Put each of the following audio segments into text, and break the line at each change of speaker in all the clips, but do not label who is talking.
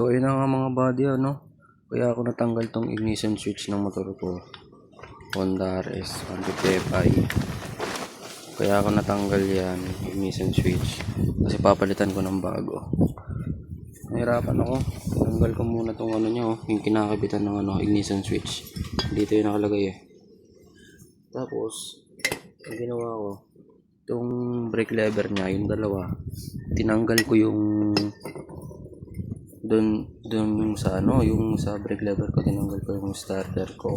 So ayun na nga mga buddy, ano, kaya ako natanggal tong ignition switch ng motor ko, Honda RS 150 Fi. Kaya ako natanggal yan, ignition switch, kasi papalitan ko ng bago. Nahirapan ako, tanggal ko muna tong ano nyo, yung kinakabitan ng ano, ignition switch. Dito yung nakalagay eh. Tapos ang ginawa ko, itong brake lever nya, yung dalawa, tinanggal ko yung doon sa ano, yung sa brake lever ko, tinanggal ko yung starter ko,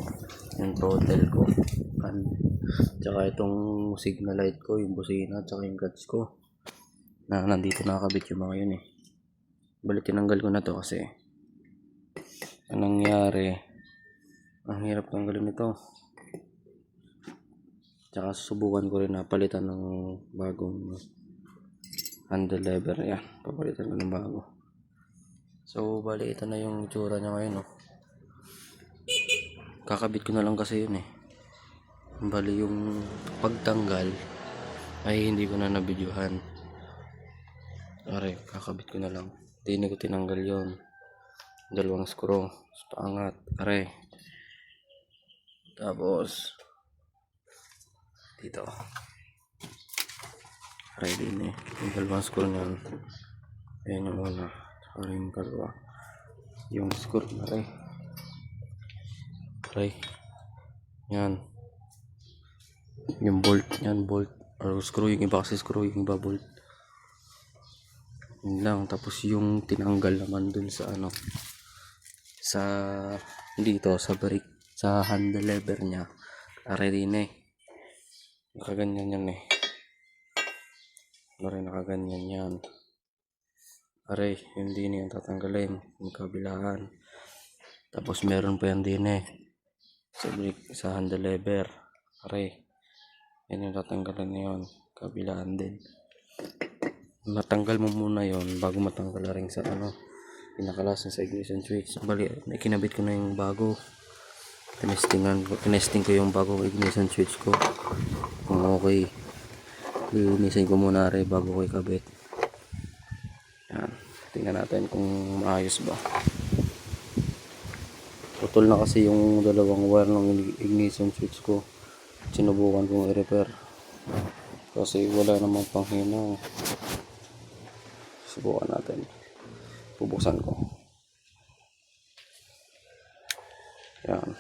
yung throttle ko, tsaka itong signal light ko, yung busina, tsaka yung clutch ko, na nandito nakakabit yung mga yun eh. Balik tinanggal ko na to kasi anong nangyari, ang hirap tanggalin ito. Tsaka susubukan ko rin na palitan ng bagong handle lever. Yan, papalitan ko ng bago. So bali ito na yung itsura niya ngayon, oh. Kakabit ko na lang kasi yun eh. Bali yung pagtanggal ay hindi ko na nabidyohan. Are, kakabit ko na lang. Hindi ko tinanggal yon. Dalawang screw sa paangat. Are. Tapos dito. Are din eh. Yung dalawang screw niyan. Ayan yung una. Saka yung dalawa. Yung screw na rin. Are. Yan. Yung bolt. Yan bolt. Or screw. Yung iba kasi screw. Yung iba bolt. Yun lang. Tapos yung tinanggal naman dun sa ano, sa dito sa brake, sa handle lever nya, are din eh, nakaganyan yan eh, nakaganyan yan, are yun din yung tatanggalin, yung kabilaan. Tapos meron pa yan din eh sa brake, sa handle lever, are yan yung tatanggalin yun, kabilaan din. Matanggal mo muna yon bago matanggal na rin sa ano, pinakalas sa ignition switch. Bali, kinabit ko na yung bago. Tinesting ko yung bagong ignition switch ko kung okay. Linisin ko muna rin bago ko ikabit. Yan, tingnan natin kung maayos ba. Putol na kasi yung dalawang wire ng ignition switch ko. Sinubukan kong i-repair kasi wala namang panghina. Subukan natin. Bubuksan ko. Yan.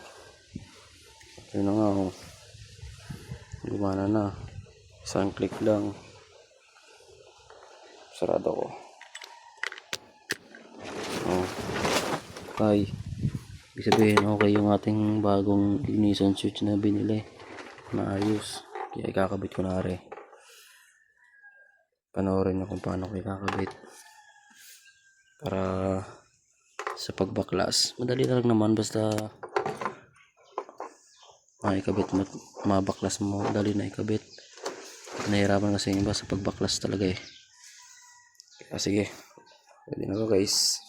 Yun na nga, oh. Gumana na. Isang click lang. Sarado ko. Oh. Okay. Ibig sabihin, okay yung ating bagong ignition switch na binili. Maayos. Kaya ikakabit ko na rin. Panoorin nyo kung paano ko ikakabit. Para sa pagbaklas, madali lang naman, basta ikabit mo, mabaklas mo, dali na ikabit. Nahirapan kasi yung iba sa pagbaklas talaga eh. Kaya sige, pwede na ko guys,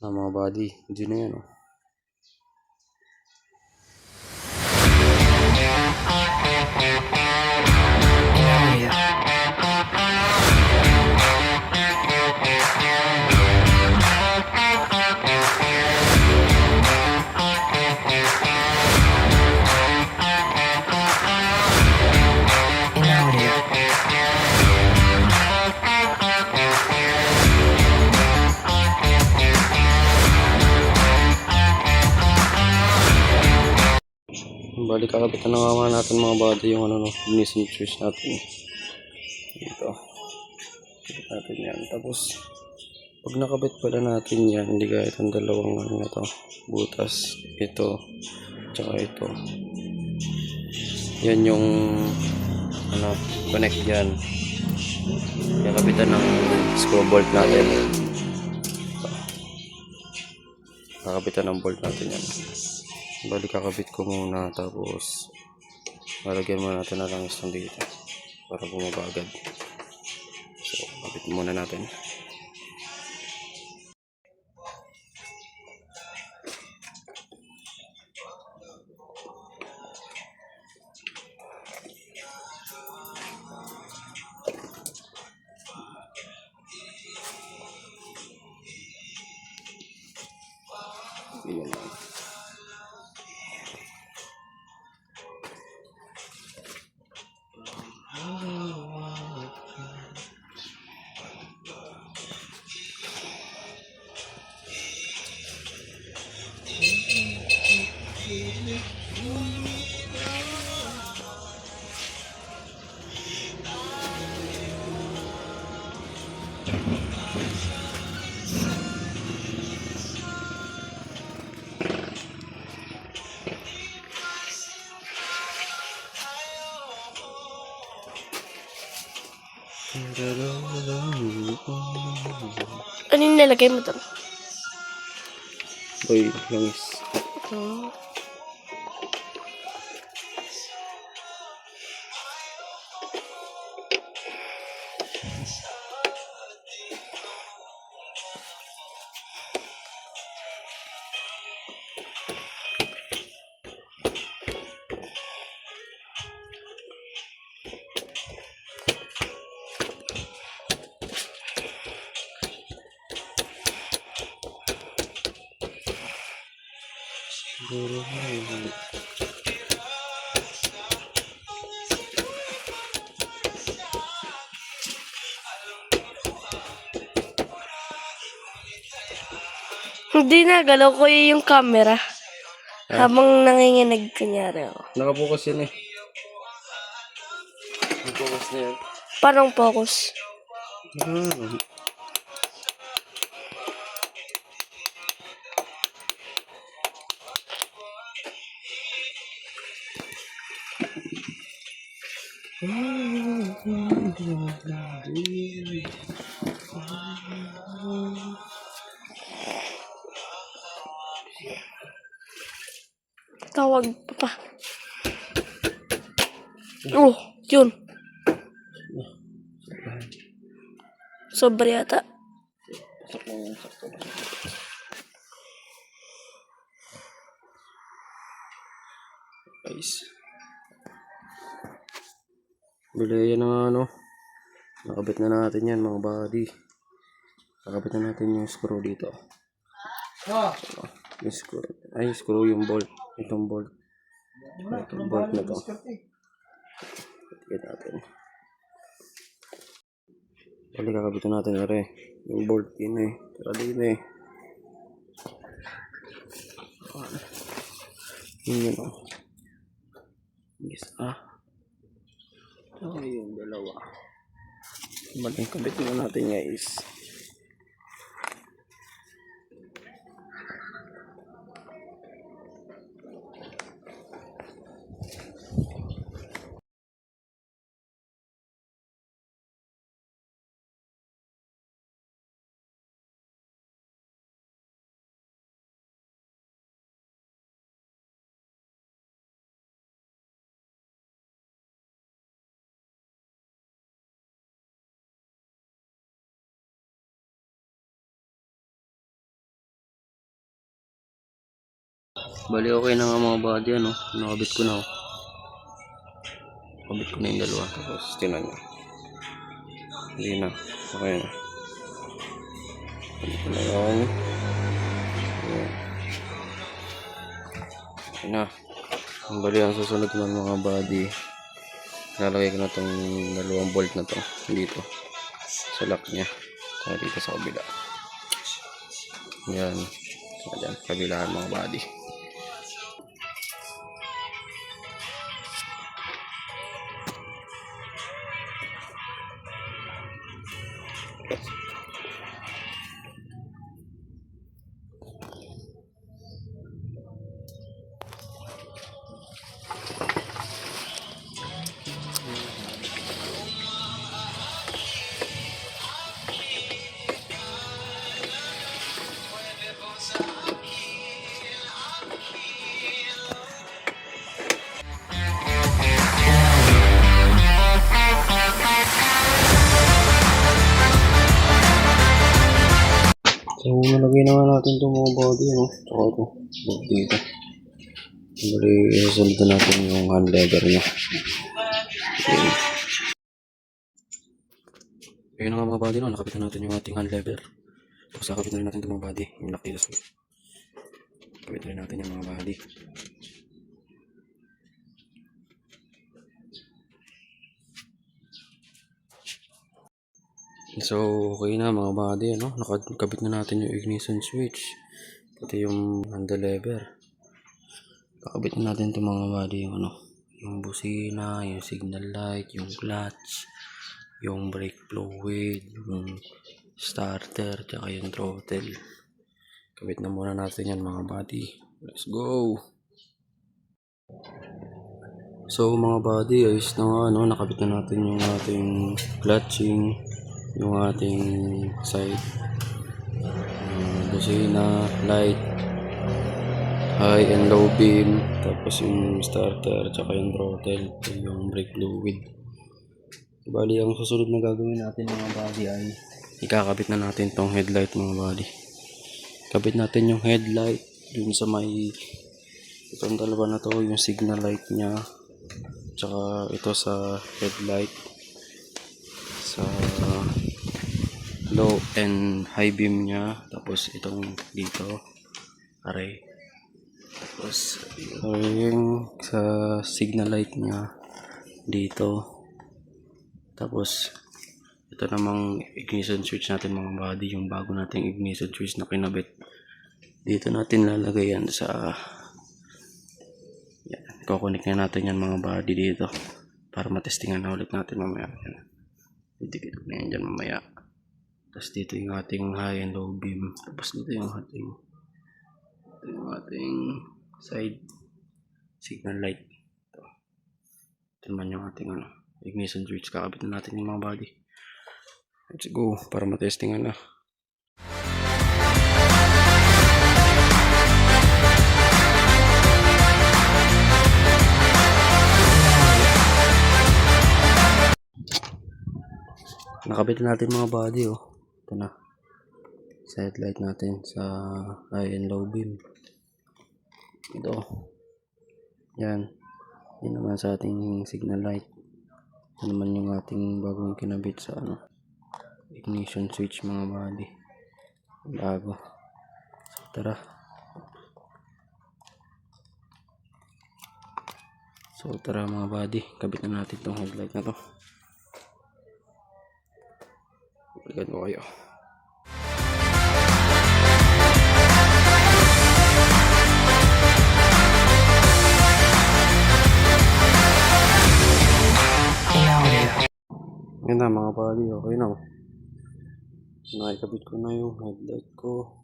na mga body, hindi na yan oh. Balik kakabitan na nga natin mga body yung ano, ignition switch natin dito. Kabit natin yan. Tapos pag nakabit pala natin yan, hindi gaya itong dalawang ano na to, butas, ito tsaka ito, yan yung ano, connect yan. Kakabitan ng screw bolt natin. Kakabitan ng bolt natin yan. Balik kakabit ko muna, tapos lalagyan muna natin na lang isang dito para bumaba agad. So kakabit muna natin.
Ano yung nilagay mo doon?
Uy, langis.
Hmm. Hindi na, galaw ko yung camera. Habang nanginginig kunyari ako.
Nakapokus yan eh. Nakapokus na yan.
Parang focus.
Hmm.
Tawag pa pa. Oh, yun. Sobre yata.
Guys. Bili yan ng ano. Nakabit na natin yan mga buddy. Nakabit na natin yung screw dito. Yung screw. Ay, screw yung bolt. Itong bolt. Itong bolt na to. Tignan natin. Bali kakabitan natin ere. Yung bolt yun eh. Tara din eh. Yun yun oh. Yes ah. Okay yung dalawa. Bali kabit na natin guys. Bali okay na nga mga buddy ano. Nakabit ko na oh. Nakabit ko na yung dalawa. Tapos tinan nyo. Hindi na. Okay na. Nakabit ko na yan. Ayan. Okay na. Bali ang susunod naman mga buddy. Lalagay ko na itong dalawang bolt na to. Dito. Sa lock niya. Saka dito sa kabila. Yan. Saka dyan. Kabilaan mga buddy. So, nalagay na nga natin itong mga body, ano? Tsaka ito, bolt dito. Bali, isasunod na natin yung hand lever niya. Okay. Ayun na nga mga body, no? Nakapitan natin yung ating hand lever. Tapos nakapit na rin natin itong mga body, yung lock dito. Nakapit na rin natin yung mga body. So, okay na mga body, ano? Nakakabit na natin yung ignition switch. Pati yung handle lever. Kakabit na natin itong mga body, yung ano? Yung busina, yung signal light, yung clutch, yung brake fluid, yung starter, tsaka yung throttle. Kabit na muna natin yan mga body. Let's go! So mga buddy, ayos na nga, no? Nakabit na natin yung ating clutching, yung ating side, busina, light, high and low beam, tapos yung starter, tsaka yung throttle, yung brake fluid. Bali, ang susunod na gagawin natin mga buddy ay ikakabit na natin tong headlight mga buddy. Kabit natin yung headlight dun sa may itong dalawa na to, yung signal light niya, tsaka ito sa headlight, sa low and high beam niya, tapos itong dito aray, tapos yung sa signal light niya dito, tapos ito namang ignition switch natin mga buddy, yung bago nating ignition switch na kinabit. Dito natin lalagay yan sa yan. Kukunik na natin yan mga buddy dito para matestingan na ulit natin mamaya. Didikit ko na yan dyan mamaya. Tapos dito yung ating high and low beam. Tapos dito yung ating side signal light. Ito naman yung ating ignition switch. Kakabit na natin yung mga body. Let's go para matestingan na. Nakabit na natin mga body, oh. Ito na. Sa headlight natin sa high and low beam. Ito. Yan. Yan naman sa ating signal light. Ito naman yung ating bagong kinabit sa ignition switch mga body. Bago. So, tara. So tara mga body. Kabit na natin itong headlight na to. Balikan ko kayo. Yan na mga buddy, okay na. Nakikabit ko na yung headlight ko.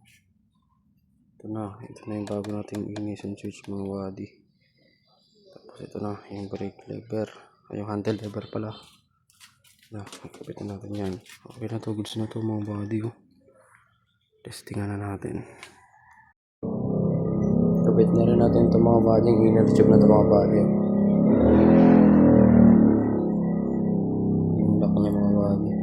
Ito na yung bago nating ignition switch mga buddy. Tapos ito na yung brake lever, ay yung handle lever pala. Nakikabit na natin yan. Okay na to, goods na to mga buddy. Testingan na natin. Kabit na rin natin ito mga buddy, yung inner tube na ito mga buddy. Yung lock niya mga buddy.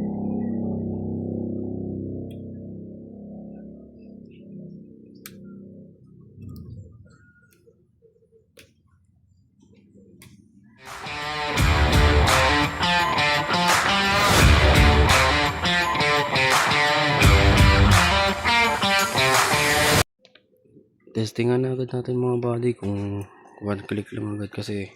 Testingan na agad natin mga buddy kung one click lang agad kasi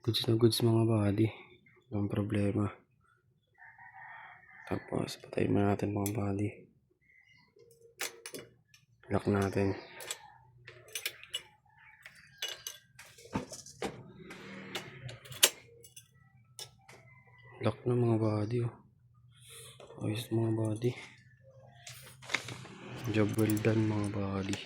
goods na goods mga buddy, walang problema. Tapos patayin mo natin mga buddy, lock natin. Lock na mga body, oh. Ayos mga body. Job well done mga body.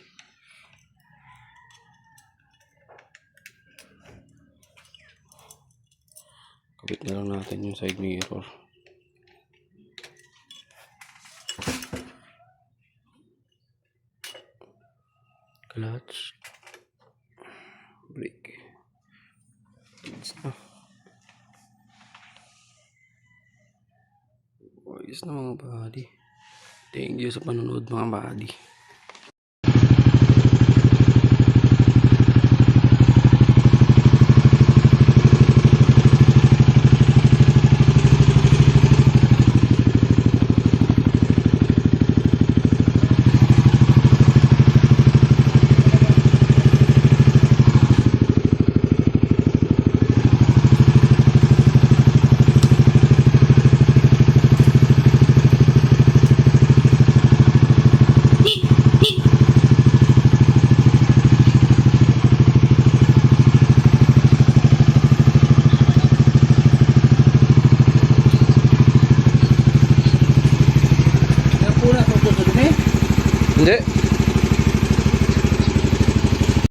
Kabit na lang natin yung side mirror. Clutch. Brake. Ayos na mga buddy. Thank you sa panonood mga buddy. Hindi.